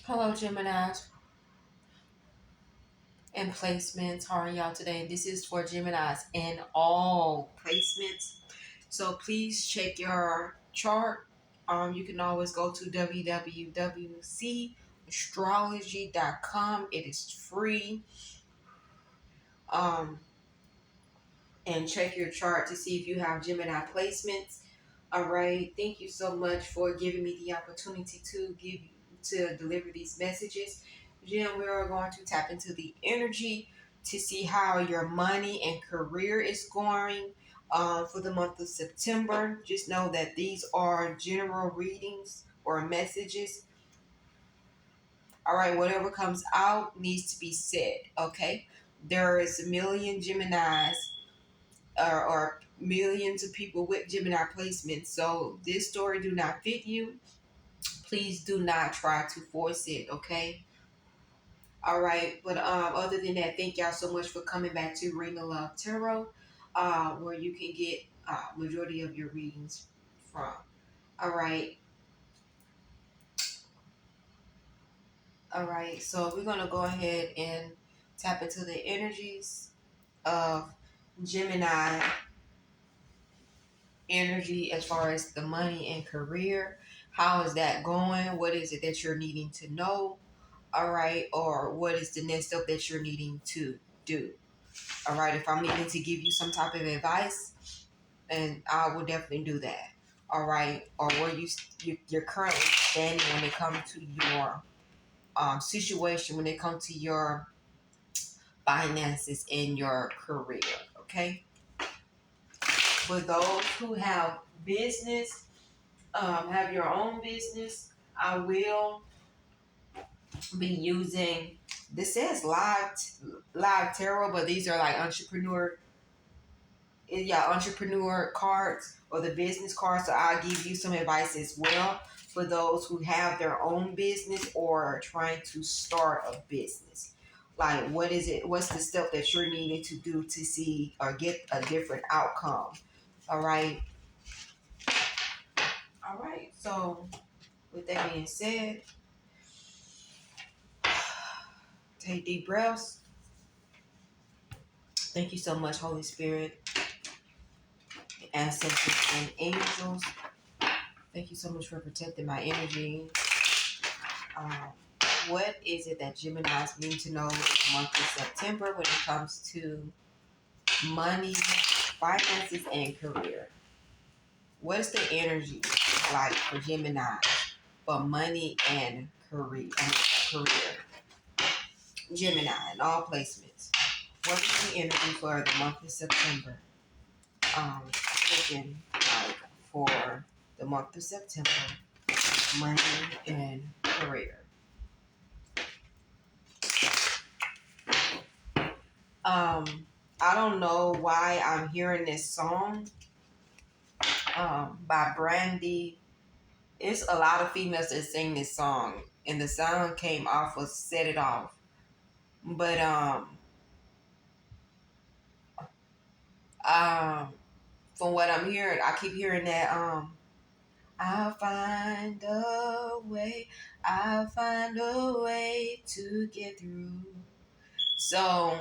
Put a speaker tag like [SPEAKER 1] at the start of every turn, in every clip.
[SPEAKER 1] Hello, Geminis and placements. How are y'all today? This is for Geminis and all placements. So please check your chart. You can always go to www.castrology.com. It is free. Um, and check your chart to see if you have Gemini placements. All right. Thank you so much for giving me the opportunity to deliver these messages. Jim, we are going to tap into the energy to see how your money and career is going for the month of September. Just know that these are general readings or messages. All right, whatever comes out needs to be said. Okay, there is a million Geminis or millions of people with Gemini placements. So this story do not fit you. Please do not try to force it, okay? All right. But other than that, thank y'all so much for coming back to Rhenalovetarot Tarot, where you can get majority of your readings from. All right. All right. So we're gonna go ahead and tap into the energies of Gemini energy as far as the money and career. How is that going? What is it that you're needing to know? All right. Or what is the next step that you're needing to do? All right. If I'm needing to give you some type of advice, and I will definitely do that. All right. Or where you're currently standing when it comes to your situation, when it comes to your finances and your career. Okay. For those who have business, have your own business, I will be using. This says live tarot, but these are like entrepreneur cards or the business cards. So I'll give you some advice as well for those who have their own business or are trying to start a business. Like, what is it? What's the step that you're needing to do to see or get a different outcome? All right. All right. So, with that being said, take deep breaths. Thank you so much, Holy Spirit, ancestors, and angels. Thank you so much for protecting my energy. Um, what is it that Geminis need to know in the month of September when it comes to money, finances, and career? What is the energy like for Gemini for money and career? Gemini in all placements. What is the energy for the month of September? Looking like for the month of September, money and career. I don't know why I'm hearing this song by Brandy. It's a lot of females that sing this song, and the song came off of "Set It Off." But from what I'm hearing, I keep hearing that I'll find a way, I'll find a way to get through. So,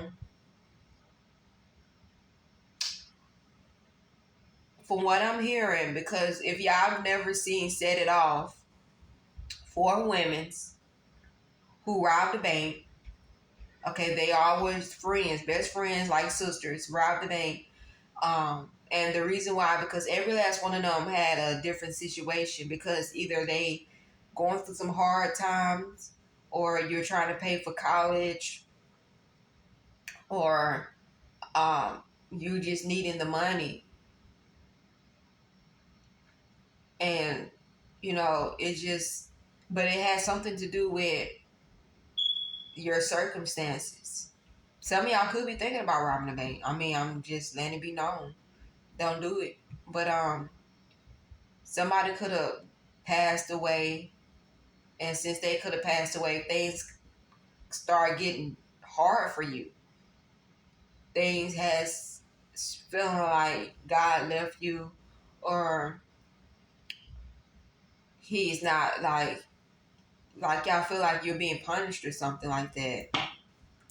[SPEAKER 1] from what I'm hearing, because if y'all have never seen "Set It Off," 4 women's who robbed a bank. Okay, they always friends, best friends, like sisters, robbed the bank. And the reason why, because every last one of them had a different situation, because either they going through some hard times, or you're trying to pay for college, or you just needing the money. And, it just, but it has something to do with your circumstances. Some of y'all could be thinking about robbing a bank. I mean, I'm just letting it be known. Don't do it. But somebody could have passed away, and since they could have passed away, things start getting hard for you. Things has feeling like God left you, or He's not like y'all feel like you're being punished or something like that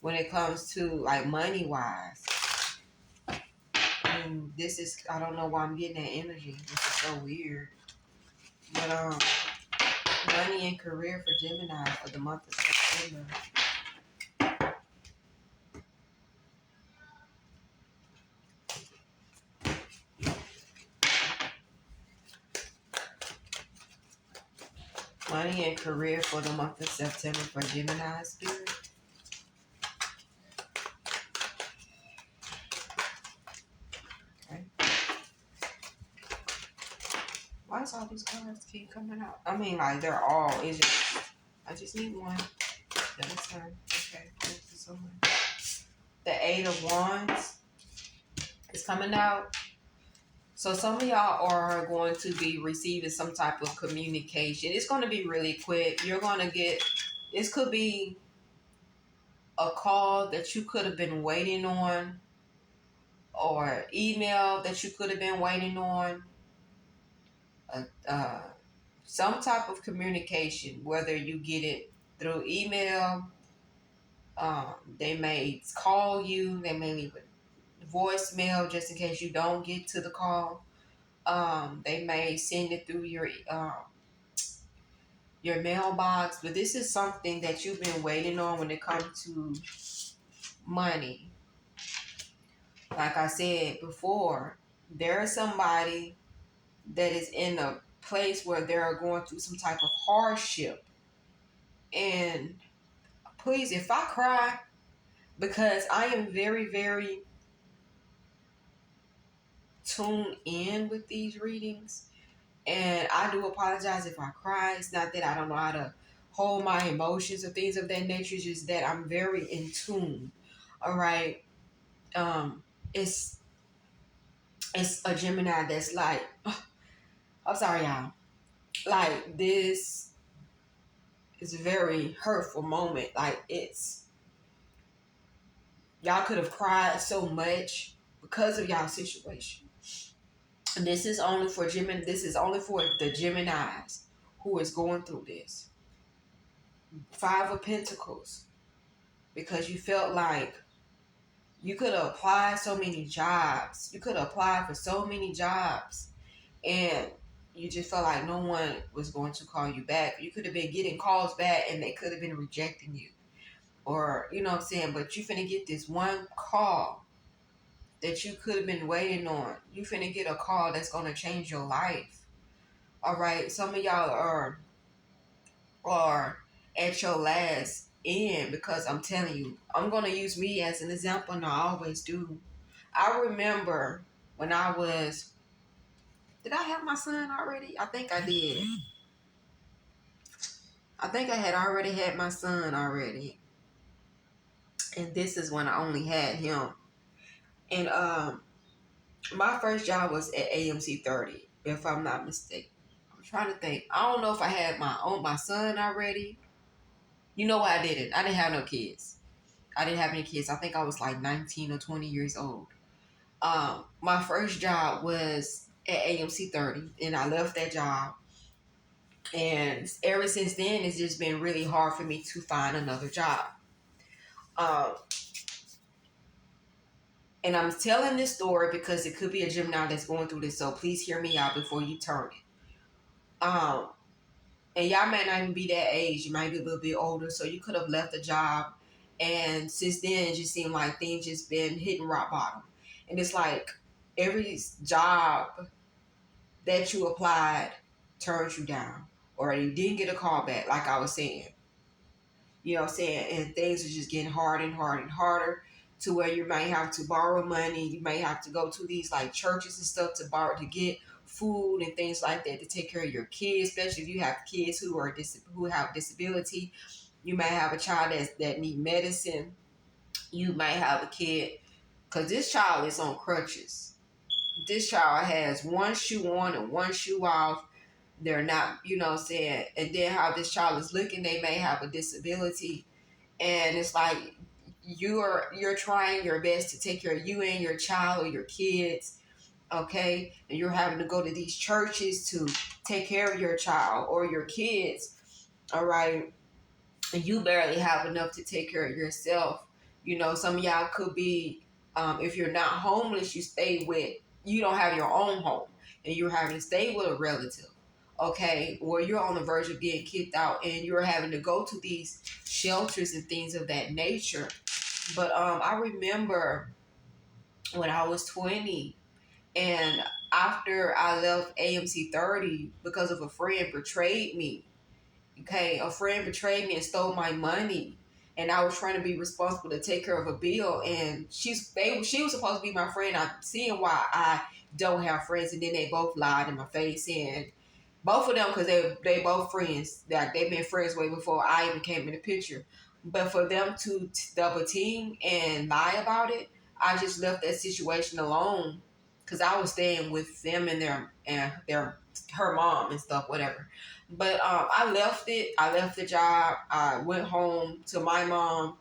[SPEAKER 1] when it comes to like money wise. And this is, I don't know why I'm getting that energy. This is so weird. But money and career for Gemini for the month of September. Money and career for the month of September for Gemini spirit. Okay. Why does all these cards keep coming out? I mean, like they're all. It's just, I just need one. That's turn. Okay. Thank you so much. The Eight of Wands is coming out. So some of y'all are going to be receiving some type of communication. It's going to be really quick. You're going to get, this could be a call that you could have been waiting on, or email that you could have been waiting on. Some type of communication, whether you get it through email, they may call you, they may leave a voicemail just in case you don't get to the call. They may send it through your mailbox, but this is something that you've been waiting on when it comes to money. Like I said before, there is somebody that is in a place where they're going through some type of hardship. And please, if I cry, because I am very, very tuned in with these readings, and I do apologize if I cry. It's not that I don't know how to hold my emotions or things of that nature. It's just that I'm very in tune. All right. It's a Gemini that's like, I'm sorry, y'all. Like, this is a very hurtful moment. Like, y'all could have cried so much because of y'all situation. And this is only for Gemini. This is only for the Geminis who is going through this. Five of Pentacles. Because you felt like you could have applied so many jobs. You could have applied for so many jobs. And you just felt like no one was going to call you back. You could have been getting calls back and they could have been rejecting you. Or, you know what I'm saying? But you finna get this one call that you could have been waiting on. You finna get a call that's going to change your life. All right? Some of y'all are at your last end, because I'm telling you, I'm going to use me as an example, and I always do. I remember when I was, did I have my son already? I think I did. I think I had already had my son already. And this is when I only had him. And my first job was at AMC 30, if I'm not mistaken. I'm trying to think. I don't know if I had my son already. You know what? I didn't. I didn't have no kids. I didn't have any kids. I think I was like 19 or 20 years old. My first job was at AMC 30, and I left that job. And ever since then, it's just been really hard for me to find another job. And I'm telling this story because it could be a Gemini that's going through this. So please hear me out before you turn it. And y'all might not even be that age. You might be a little bit older. So you could have left a job. And since then, it just seemed like things just been hitting rock bottom. And it's like every job that you applied turns you down. Or you didn't get a call back, like I was saying. You know what I'm saying? And things are just getting harder and harder and harder, to where you might have to borrow money. You may have to go to these like churches and stuff to borrow to get food and things like that to take care of your kids, especially if you have kids who have disability. You might have a child that need medicine. You might have a kid, because this child is on crutches. This child has one shoe on and one shoe off. They're not, you know what I'm saying? And then how this child is looking, they may have a disability. And it's like you're trying your best to take care of you and your child or your kids, okay? And you're having to go to these churches to take care of your child or your kids, all right? and you barely have enough to take care of yourself. You know, some of y'all could be, if you're not homeless, you stay with, you don't have your own home and you're having to stay with a relative, okay, or you're on the verge of getting kicked out and you're having to go to these shelters and things of that nature. But I remember when I was 20, and after I left AMC 30 because of a friend betrayed me. Okay, a friend betrayed me and stole my money, and I was trying to be responsible to take care of a bill. And she was supposed to be my friend. I'm seeing why I don't have friends, and then they both lied in my face. And both of them, because they both friends, that they've been friends way before I even came in the picture. But for them to double team and lie about it, I just left that situation alone because I was staying with them and their her mom and stuff, whatever. But I left it. I left the job. I went home to my mom,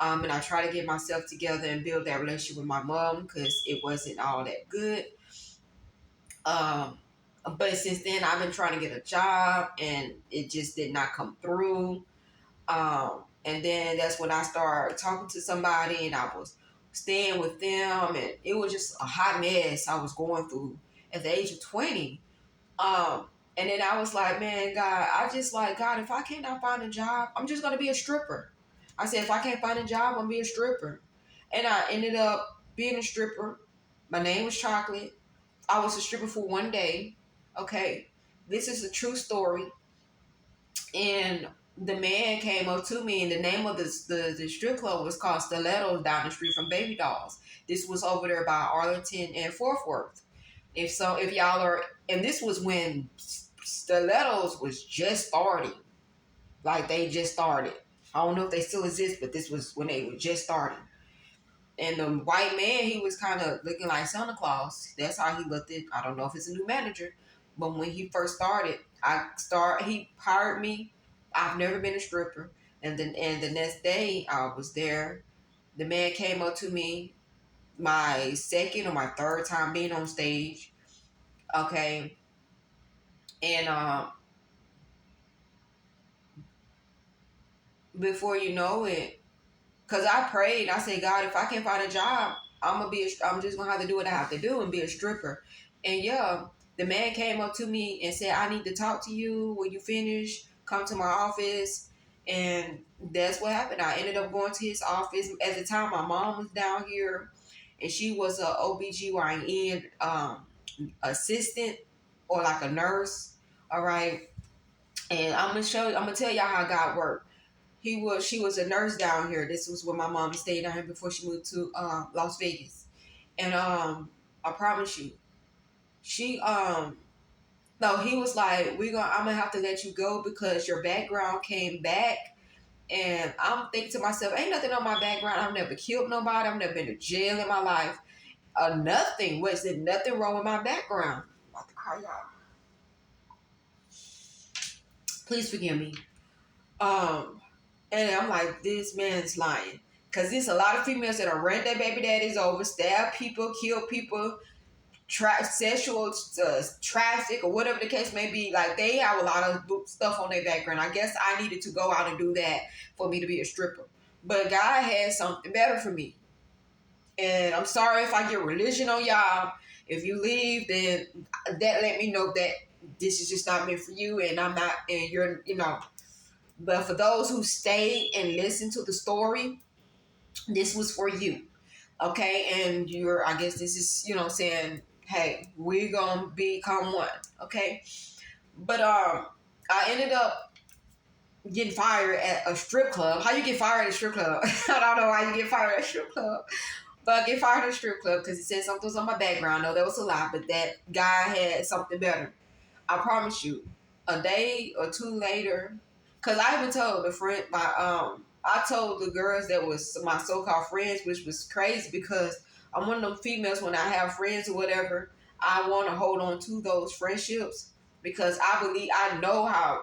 [SPEAKER 1] and I tried to get myself together and build that relationship with my mom because it wasn't all that good. Um, but since then, I've been trying to get a job, and it just did not come through. And then that's when I started talking to somebody, and I was staying with them, and it was just a hot mess I was going through at the age of 20. Um, and then I was like, man, God, I just like, God, if I cannot find a job, I'm just going to be a stripper. I said, if I can't find a job, I'm going to be a stripper. And I ended up being a stripper. My name was Chocolate. I was a stripper for one day. Okay. This is a true story. And the man came up to me, and the name of the strip club was called Stilettos down the street from Baby Dolls. This was over there by Arlington and Fort Worth. If y'all are, and this was when Stilettos was just starting, like they just started. I don't know if they still exist, but this was when they were just starting. And the white man, he was kind of looking like Santa Claus. That's how he looked. I don't know if it's a new manager, but when he first started, he hired me. I've never been a stripper, and the next day I was there. The man came up to me, my second or my third time being on stage. Okay, and before you know it, cause I prayed, I said, God, if I can't find a job, I'm just gonna have to do what I have to do and be a stripper. And yeah, the man came up to me and said, I need to talk to you when you finish. Come to my office. And that's what happened. I ended up going to his office. At the time, my mom was down here, and she was a OBGYN assistant or like a nurse. All right. And I'm gonna tell y'all how God worked. She was a nurse down here. This was where my mom stayed down here before she moved to Las Vegas. And I promise you, she no, he was like, I'm gonna have to let you go because your background came back. And I'm thinking to myself, ain't nothing on my background. I've never killed nobody. I've never been to jail in my life. Nothing. Was there nothing wrong with my background? I'm about to cry y'all. Please forgive me. Um, And I'm like, this man's lying. Because there's a lot of females that are ran their baby daddies over, stab people, kill people, sexual traffic, or whatever the case may be. Like, they have a lot of stuff on their background. I guess I needed to go out and do that for me to be a stripper. But God had something better for me. And I'm sorry if I get religion on y'all. If you leave, then that let me know that this is just not meant for you, and I'm not, and you're, But for those who stayed and listened to the story, this was for you. Okay? And I guess this is, saying, hey, we're going to become one. Okay? But I ended up getting fired at a strip club. How you get fired at a strip club? I don't know how you get fired at a strip club. But I get fired at a strip club because he said something was on my background. No, that was a lie. But that guy had something better. I promise you, a day or two later, because I even told I told the girls that was my so-called friends, which was crazy because I'm one of them females. When I have friends or whatever, I want to hold on to those friendships because I know how,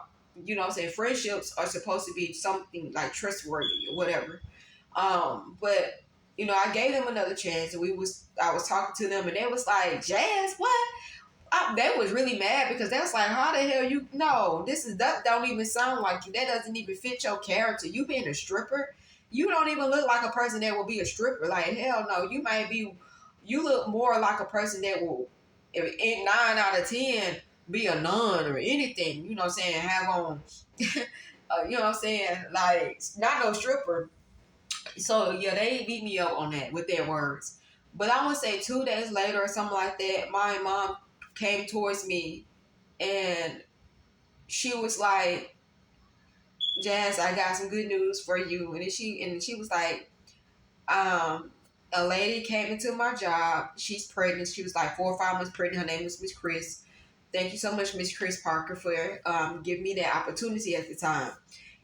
[SPEAKER 1] friendships are supposed to be something like trustworthy or whatever. But I gave them another chance, and I was talking to them, and they was like, Jazz, what? They was really mad because they was like, how the hell you, no, that don't even sound like you. That doesn't even fit your character. You being a stripper, you don't even look like a person that will be a stripper. Like, hell no, you look more like a person that will, in 9 out of 10, be a nun or anything, you know what I'm saying, have on, you know what I'm saying, like, not no stripper. So yeah, they beat me up on that with their words. But I would say 2 days later or something like that, my mom came towards me and she was like, Jazz, I got some good news for you. And she was like, a lady came into my job. She's pregnant. She was like 4 or 5 months pregnant. Her name was Miss Chris. Thank you so much, Miss Chris Parker, for giving me that opportunity at the time.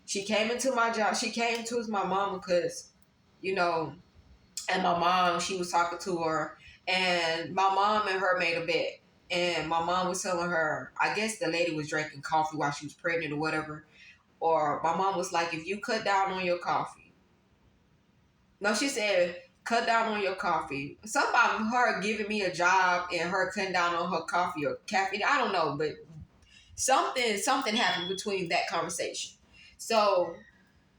[SPEAKER 1] She came into my job. She came to my mom because, you know, and my mom, she was talking to her, and my mom and her made a bet. And my mom was telling her, I guess the lady was drinking coffee while she was pregnant or whatever. Or my mom was like, if you cut down on your coffee. No, she said, cut down on your coffee. Something about her giving me a job and her cutting down on her coffee or caffeine. I don't know, but something happened between that conversation. So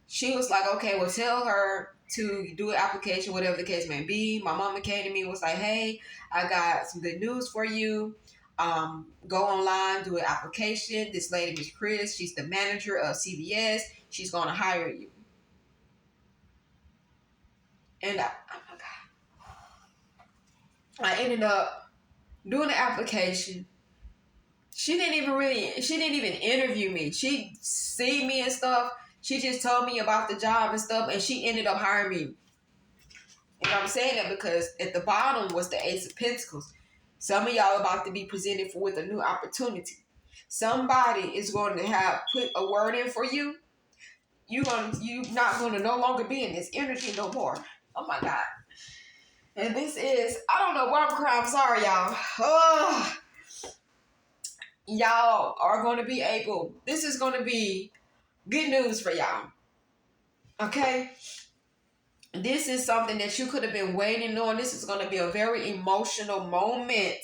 [SPEAKER 1] she was like, okay, well, tell her to do an application, whatever the case may be. My mama came to me and was like, hey, I got some good news for you. Go online, do an application. This lady, Miss Chris, she's the manager of CVS. She's going to hire you. And I ended up doing the application. She didn't even interview me. She see me and stuff. She just told me about the job and stuff, and she ended up hiring me. And I'm saying that because at the bottom was the Ace of Pentacles. Some of y'all about to be presented with a new opportunity. Somebody is going to have put a word in for you. You're not gonna no longer be in this energy no more. Oh my God. And this is, I don't know why I'm crying. I'm sorry, y'all. Oh, y'all are going to be able, this is going to be good news for y'all. Okay? This is something that you could have been waiting on. This is going to be a very emotional moment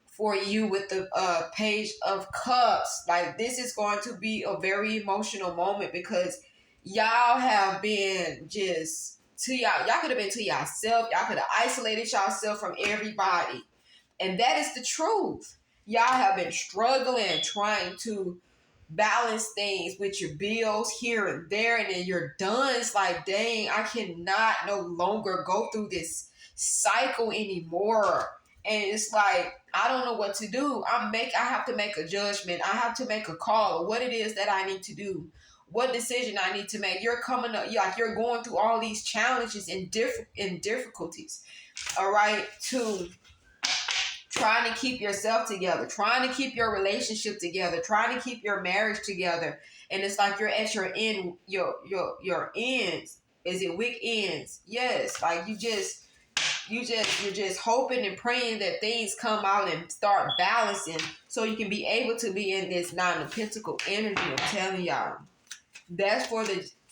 [SPEAKER 1] for you with the Page of Cups. Like, this is going to be a very emotional moment because y'all have been just to y'all. Y'all could have been to yourself. Y'all could have isolated yourself from everybody. And that is the truth. Y'all have been struggling, trying to balance things with your bills here and there, and then you're done. It's like, dang, I cannot no longer go through this cycle anymore. And it's like, I don't know what to do. I have to make a judgment. I have to make a call of what it is that I need to do, what decision I need to make. You're coming up, like you're going through all these challenges and difficulties, all right, to trying to keep yourself together, trying to keep your relationship together, trying to keep your marriage together. And it's like you're at your end, your ends. Is it weak ends? Yes. Like you're just hoping and praying that things come out and start balancing so you can be able to be in this Nine of Pentacles energy. I'm telling y'all. That's for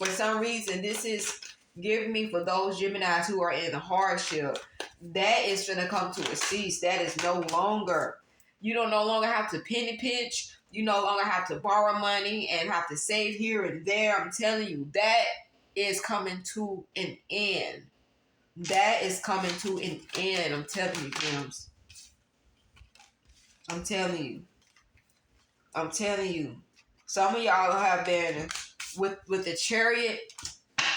[SPEAKER 1] some reason, this is giving me for those Geminis who are in hardship. That is going to come to a cease. That is no longer. You don't no longer have to penny pinch. You no longer have to borrow money and have to save here and there. I'm telling you, that is coming to an end. That is coming to an end. I'm telling you, Gems. I'm telling you. I'm telling you. Some of y'all have been with the Chariot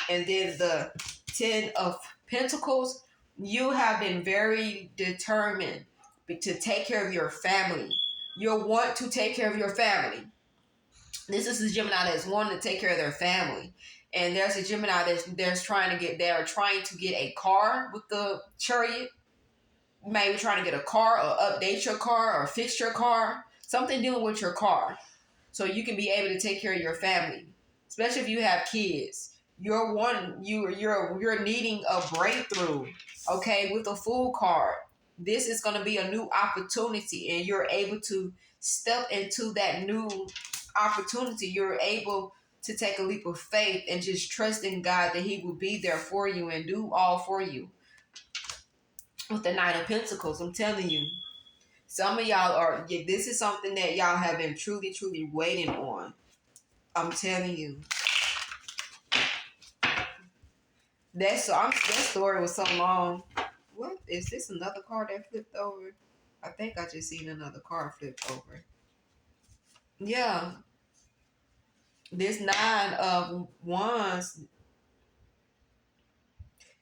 [SPEAKER 1] and then the 10 of Pentacles. You have been very determined to take care of your family. You'll want to take care of your family. This is a Gemini that's wanting to take care of their family. And there's a Gemini that's trying to get a car with the Chariot. Maybe trying to get a car or update your car or fix your car. Something dealing with your car. So you can be able to take care of your family. Especially if you have kids. You're needing a breakthrough, okay, with a Fool card. This is going to be a new opportunity, and you're able to step into that new opportunity. You're able to take a leap of faith and just trust in God that He will be there for you and do all for you. With the Nine of Pentacles, I'm telling you. Some of y'all are, yeah, this is something that y'all have been truly, truly waiting on. I'm telling you. That story was so long. What is this? Another card that flipped over? I think I just seen another card flipped over. Yeah, this 9 of Wands,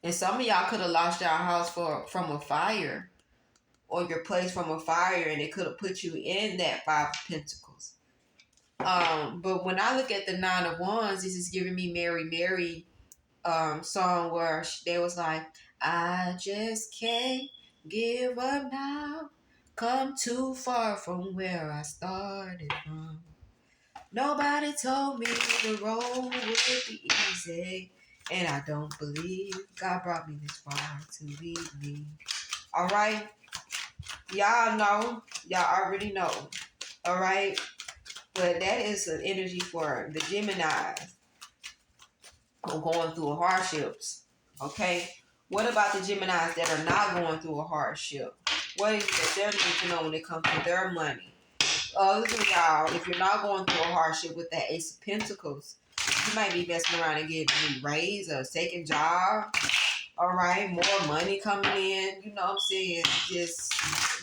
[SPEAKER 1] and some of y'all could have lost y'all house from a fire, or your place from a fire, and it could have put you in that 5 of Pentacles. But when I look at the 9 of Wands, this is giving me Mary Mary song where they was like, I just can't give up now. Come too far from where I started from. Nobody told me the road would be easy, and I don't believe God brought me this far to leave me. All right, y'all know, y'all already know. All right, but that is an energy for the Geminis who are going through hardships. Okay, what about the Geminis that are not going through a hardship? What is it that they need to know when it comes to their money? Other than y'all, if you're not going through a hardship with that Ace of Pentacles, you might be messing around and getting a new raise or a second job. All right, more money coming in. You know what I'm saying? Just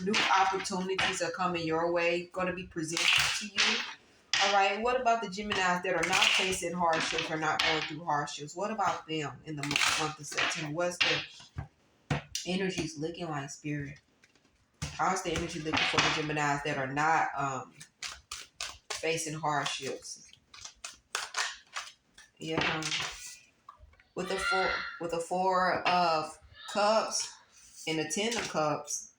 [SPEAKER 1] new opportunities are coming your way, going to be presented to you. All right, what about the Geminis that are not facing hardships or not going through hardships? What about them in the month of September? What's the energies looking like, Spirit? How's the energy looking for the Geminis that are not facing hardships? Yeah, with the four of Cups and the 10 of Cups,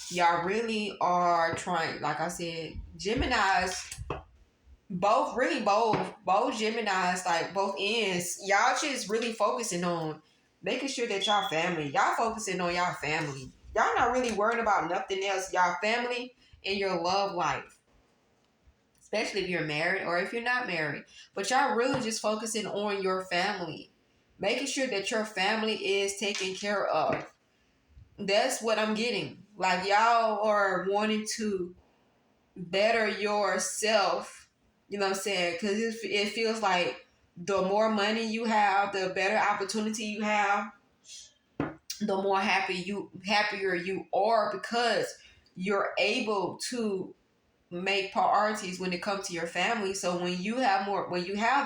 [SPEAKER 1] y'all really are trying. Like I said, Geminis, both Geminis, like both ends, y'all just really focusing on making sure that y'all family, y'all focusing on y'all family. Y'all not really worrying about nothing else. Y'all family and your love life, especially if you're married or if you're not married. But y'all really just focusing on your family, making sure that your family is taken care of. That's what I'm getting. Like, y'all are wanting to better yourself, you know what I'm saying? Because it feels like the more money you have, the better opportunity you have, the more happier you are, because you're able to make priorities when it comes to your family. So when you have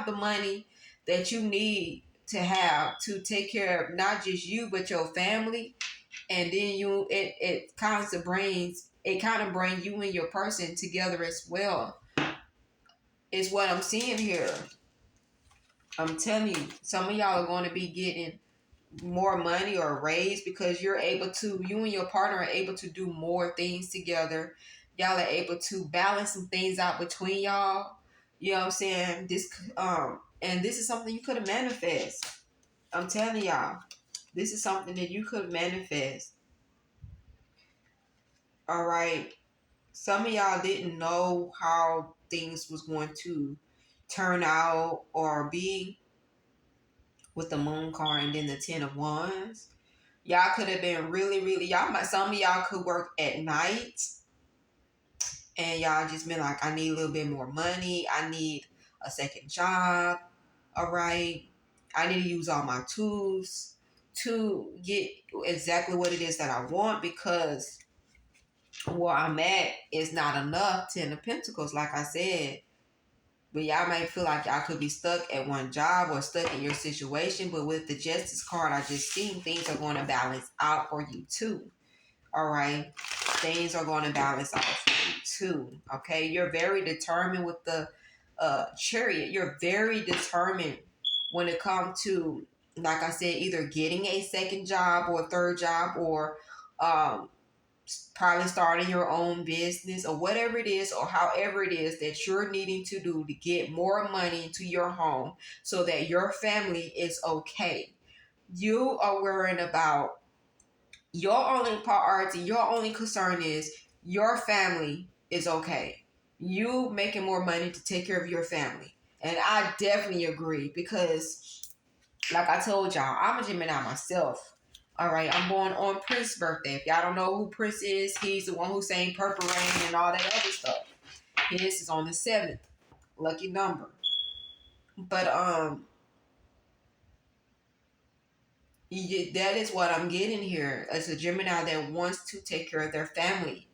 [SPEAKER 1] the money that you need to have to take care of not just you but your family, and then it kind of brings you and your person together as well, is what I'm seeing here. I'm telling you, some of y'all are going to be getting more money or a raise because you and your partner are able to do more things together. Y'all are able to balance some things out between y'all. You know what I'm saying? And this is something you could have manifest. I'm telling y'all, this is something that you could manifest. All right. Some of y'all didn't know how things was going to turn out or be with the Moon card and then the 10 of Wands. Y'all could have been really, really, some of y'all could work at night and y'all just been like, I need a little bit more money. I need a second job. All right. I need to use all my tools to get exactly what it is that I want, because where I'm at is not enough. 10 of Pentacles, like I said. But y'all might feel like y'all could be stuck at one job or stuck in your situation. But with the Justice card, I just seen things are going to balance out for you too. All right. Things are going to balance out for you too. Okay. You're very determined with the Chariot. You're very determined when it comes to, like I said, either getting a second job or a third job, or probably starting your own business, or whatever it is, or however it is that you're needing to do to get more money into your home so that your family is okay. You are worrying about your only priority, your only concern is your family is okay. You making more money to take care of your family. And I definitely agree, because like I told y'all, I'm a Gemini myself. All right, I'm born on Prince's birthday. If y'all don't know who Prince is, he's the one who sang Purple Rain and all that other stuff. His is on the 7th, lucky number. But that is what I'm getting here. It's a Gemini that wants to take care of their family.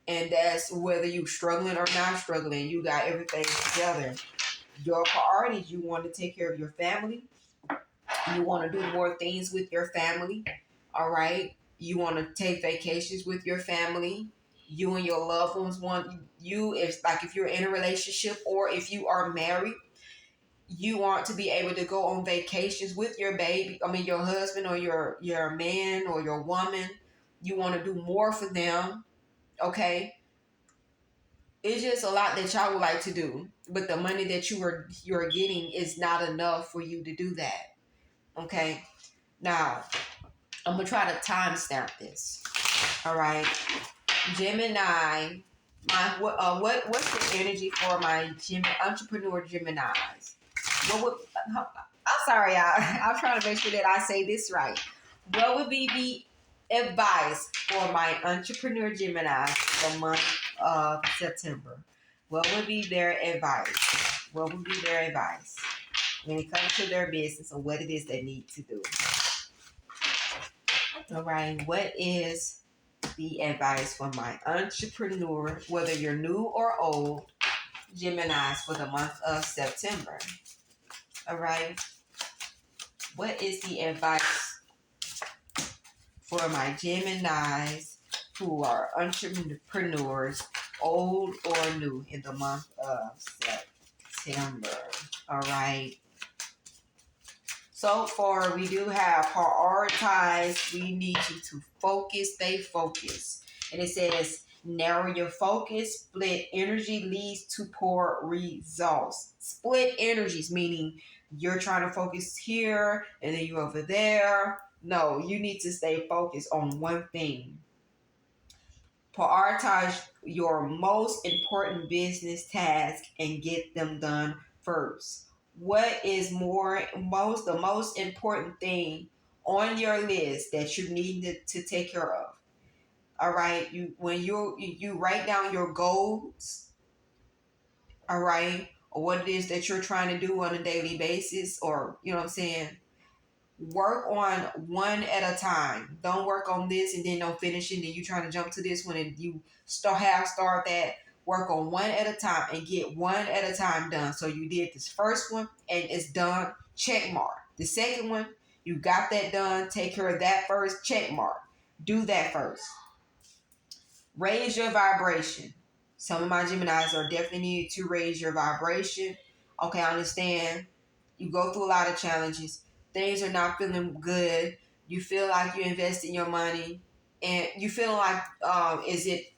[SPEAKER 1] And that's whether you struggling or not struggling, you got everything together. Your priorities, you want to take care of your family. You want to do more things with your family. All right. You want to take vacations with your family. You and your loved ones want you, if you're in a relationship or if you are married, you want to be able to go on vacations with your baby. I mean, your husband or your man or your woman. You want to do more for them. Okay. It's just a lot that y'all would like to do, but the money that you're getting is not enough for you to do that. Okay. Now, I'm gonna try to timestamp this. All right, Gemini. What's the energy for my entrepreneur Geminis? What would I'm sorry, y'all. I'm trying to make sure that I say this right. What would be the advice for my entrepreneur Gemini for the month of September? What would be their advice? What would be their advice when it comes to their business and what it is they need to do? All right, what is the advice for my entrepreneur, whether you're new or old, Geminis for the month of September? All right, what is the advice for my Geminis who are entrepreneurs, old or new, in the month of September? All right. So far, we do have prioritize. We need you to focus, stay focused. And it says, narrow your focus. Split energy leads to poor results. Split energies, meaning you're trying to focus here and then you're over there. No, you need to stay focused on one thing. Prioritize your most important business tasks and get them done first. What is the most important thing on your list that you need to take care of? All right, you write down your goals, all right, or what it is that you're trying to do on a daily basis, or you know what I'm saying, work on one at a time. Don't work on this and then don't finish it. And then you trying to jump to this one and you start that. Work on one at a time and get one at a time done. So you did this first one and it's done. Check mark. The second one, you got that done. Take care of that first. Check mark. Do that first. Raise your vibration. Some of my Geminis are definitely need to raise your vibration. Okay, I understand. You go through a lot of challenges. Things are not feeling good. You feel like you invested your money, and you feel like, is it?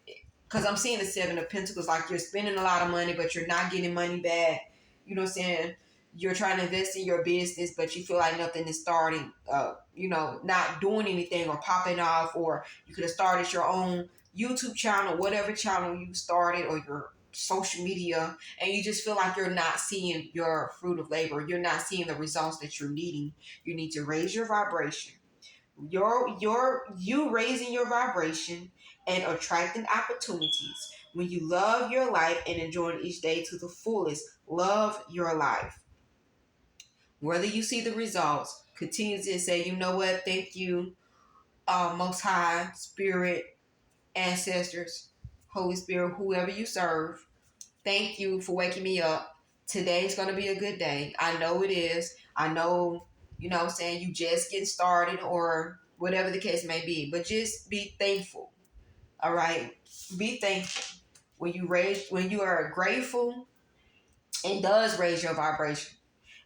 [SPEAKER 1] Because I'm seeing the 7 of Pentacles, like you're spending a lot of money, but you're not getting money back. You know what I'm saying? You're trying to invest in your business, but you feel like nothing is starting. Not doing anything or popping off, or you could have started your own YouTube channel, whatever channel you started, or your social media, and you just feel like you're not seeing your fruit of labor. You're not seeing the results that you're needing. You need to raise your vibration. You raising your vibration and attracting opportunities. When you love your life and enjoying each day to the fullest, love your life. Whether you see the results, continue to say, you know what, thank you, Most High, Spirit, ancestors, Holy Spirit, whoever you serve. Thank you for waking me up. Today's going to be a good day. I know it is. I know, you know what I'm saying, you just getting started or whatever the case may be. But just be thankful. All right? Be thankful. When you are grateful, it does raise your vibration.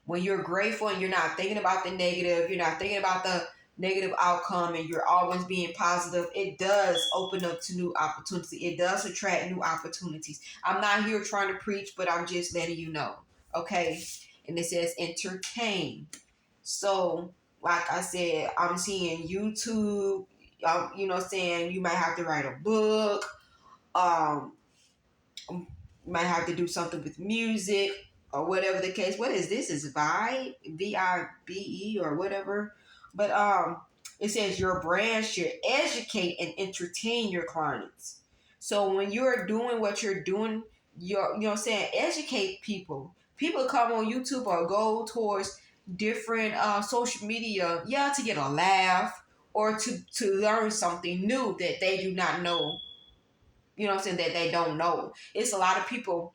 [SPEAKER 1] When you're grateful and you're not thinking about the negative, you're not thinking about the negative outcome, and you're always being positive, it does open up to new opportunities. It does attract new opportunities. I'm not here trying to preach, but I'm just letting you know. Okay? And it says entertain. So, like I said, I'm seeing YouTube, you know what I'm saying? You might have to write a book. You might have to do something with music or whatever the case. What is this? Is Vibe, Vibe, or whatever. But It says your brand should educate and entertain your clients. So when you're doing what you're doing, you're, you know what I'm saying, educate people. People come on YouTube or go towards different social media, yeah, to get a laugh or to learn something new that they do not know. You know what I'm saying, that they don't know. It's a lot of people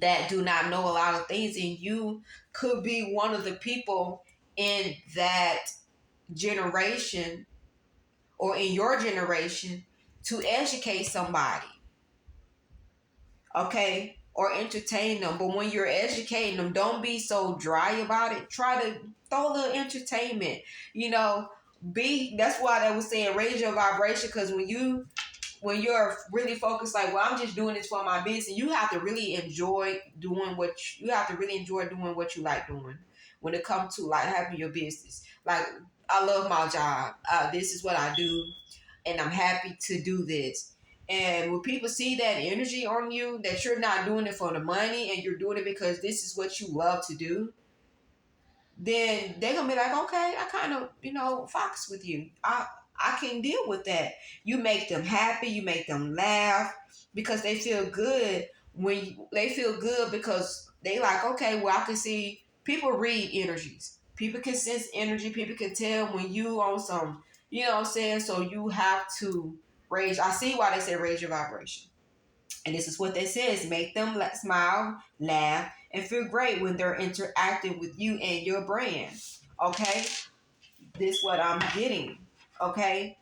[SPEAKER 1] that do not know a lot of things, and you could be one of the people in that generation or in your generation to educate somebody, okay, or entertain them. But when you're educating them, don't be so dry about it. Try to throw a little entertainment, you know. That's why they was saying raise your vibration, because when you're really focused, like, well, I'm just doing this for my business, you have to really enjoy doing what you like doing when it comes to like having your business. Like, I love my job. This is what I do, and I'm happy to do this. And when people see that energy on you, that you're not doing it for the money and you're doing it because this is what you love to do, then they're gonna be like, okay, I kind of, fox with you. I can deal with that. You make them happy, you make them laugh, because they feel good they feel good because they like, okay, well, I can see people read energies. People can sense energy, people can tell when you on some, you know what I'm saying? So you have to raise, I see why they say raise your vibration. And this is what they says: make them smile, laugh, and feel great when they're interacting with you and your brand. Okay? This is what I'm getting. Okay?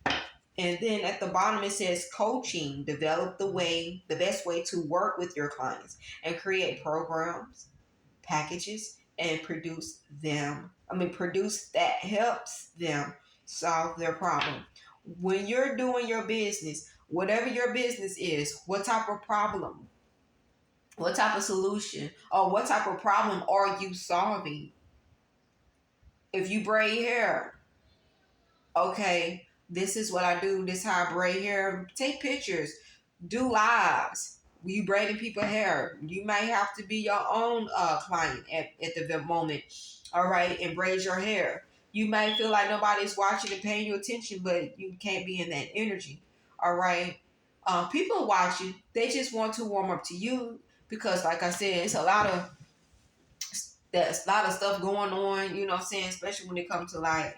[SPEAKER 1] And then at the bottom it says coaching, develop the best way to work with your clients and create programs, packages, and produce that helps them solve their problem. When you're doing your business, whatever your business is, what type of problem, what type of solution, or what type of problem are you solving? If you braid hair, okay, this is what I do. This is how I braid hair. Take pictures. Do lives. You braiding people hair. You might have to be your own client at the moment. All right, and braid your hair. You might feel like nobody's watching and paying you attention, but you can't be in that energy. All right. People watching. They just want to warm up to you because, like I said, it's a lot of stuff going on. You know what I'm saying? Especially when it comes to like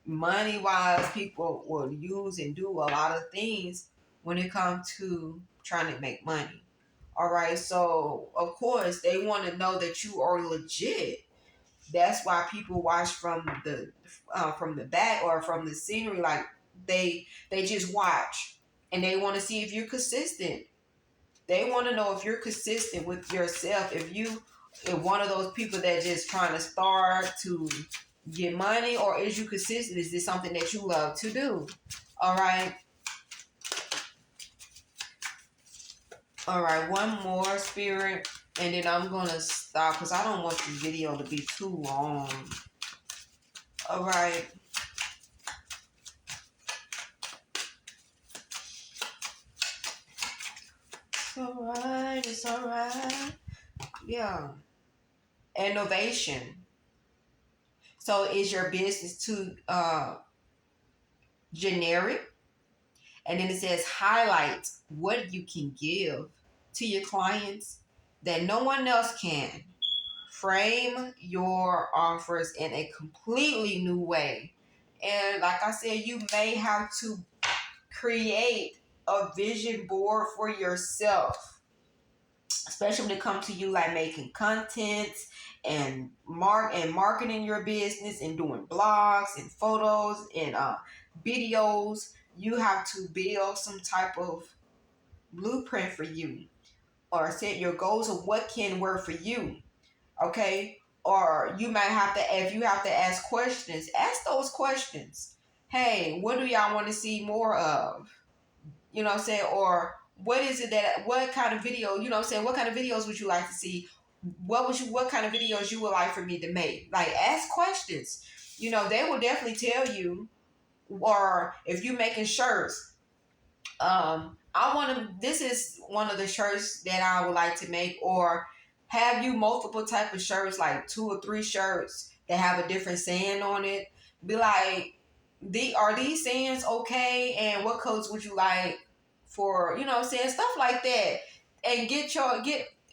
[SPEAKER 1] money wise, people will use and do a lot of things when it comes to trying to make money. All right, so of course they want to know that you are legit. That's why people watch from the back or from the scenery. Like they just watch and they want to see if you're consistent. They want to know if you're consistent with yourself. If one of those people that just trying to start to get money, or is you consistent? Is this something that you love to do? All right. All right, one more, Spirit, and then I'm going to stop because I don't want the video to be too long. All right. It's all right. It's all right. Yeah. Innovation. So is your business too generic? And then it says highlight what you can give to your clients that no one else can. Frame your offers in a completely new way. And like I said, you may have to create a vision board for yourself, especially when it comes to you like making content and marketing your business and doing blogs and photos and videos. You have to build some type of blueprint for you, or set your goals of what can work for you. Okay, or you might have to, if you have to ask questions, ask those questions. Hey, what do y'all want to see more of? You know what I'm saying? Or what kind of video, you know what I'm saying? What kind of videos would you like to see? What kind of videos you would like for me to make? Like, ask questions. You know, they will definitely tell you. Or if you're making shirts, this is one of the shirts that I would like to make, or have you multiple type of shirts, like 2 or 3 shirts that have a different saying on it. Be like, are these sayings okay? And what codes would you like for, saying stuff like that? And get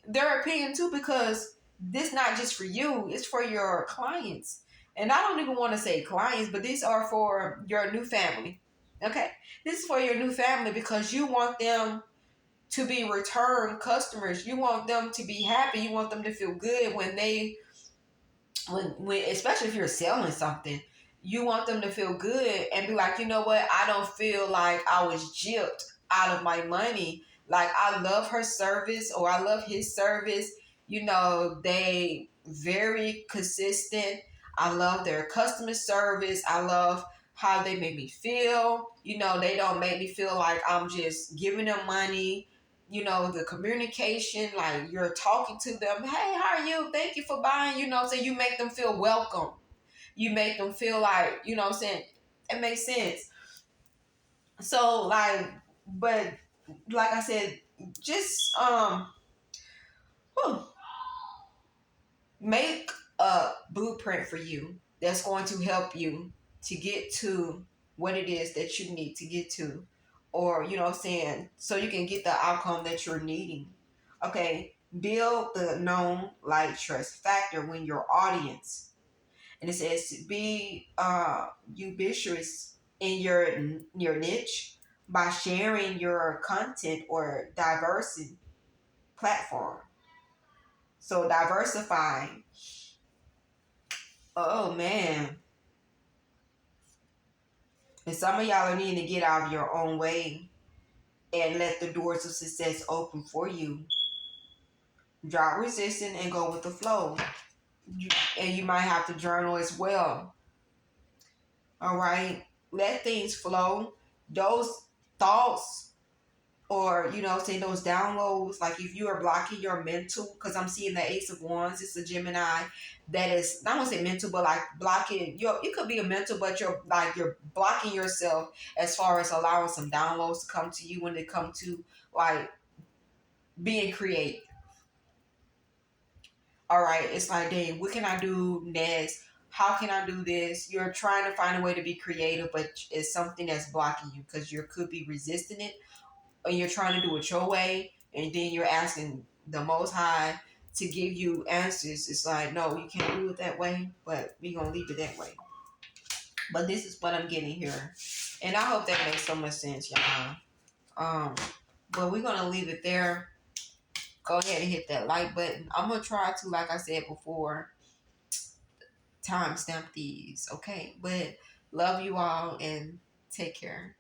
[SPEAKER 1] their opinion too, because this not just for you, it's for your clients. And I don't even want to say clients, but these are for your new family. Okay? This is for your new family because you want them to be return customers. You want them to be happy. You want them to feel good when especially if you're selling something, you want them to feel good and be like, you know what, I don't feel like I was gypped out of my money. Like, I love her service, or I love his service. They very consistent. I love their customer service. I love how they make me feel. They don't make me feel like I'm just giving them money. The communication, like you're talking to them, hey, how are you? Thank you for buying, so you make them feel welcome. You make them feel like, what I'm saying? It makes sense. So, like, but like I said, just whew, make a blueprint for you that's going to help you to get to what it is that you need to get to, or what I'm saying, so you can get the outcome that you're needing. Okay, build the known like trust factor when your audience, and it says to be ubiquitous in your niche by sharing your content or diversity platform. So diversifying. Oh man. And some of y'all are needing to get out of your own way and let the doors of success open for you. Drop resistance and go with the flow. And you might have to journal as well. All right. Let things flow. Those thoughts, or say those downloads, like if you are blocking your mental, because I'm seeing the Ace of Wands, it's a Gemini that is, I don't say mental, but like blocking your, it could be a mental, but you're blocking yourself as far as allowing some downloads to come to you when it comes to like being creative. All right, it's like, dang, what can I do next? How can I do this? You're trying to find a way to be creative, but it's something that's blocking you because you could be resisting it, and you're trying to do it your way, and then you're asking the Most High to give you answers. It's like, no, you can't do it that way, but we're going to leave it that way. But this is what I'm getting here. And I hope that makes so much sense, y'all. But we're going to leave it there. Go ahead and hit that like button. I'm going to try to, like I said before, timestamp these, okay? But love you all and take care.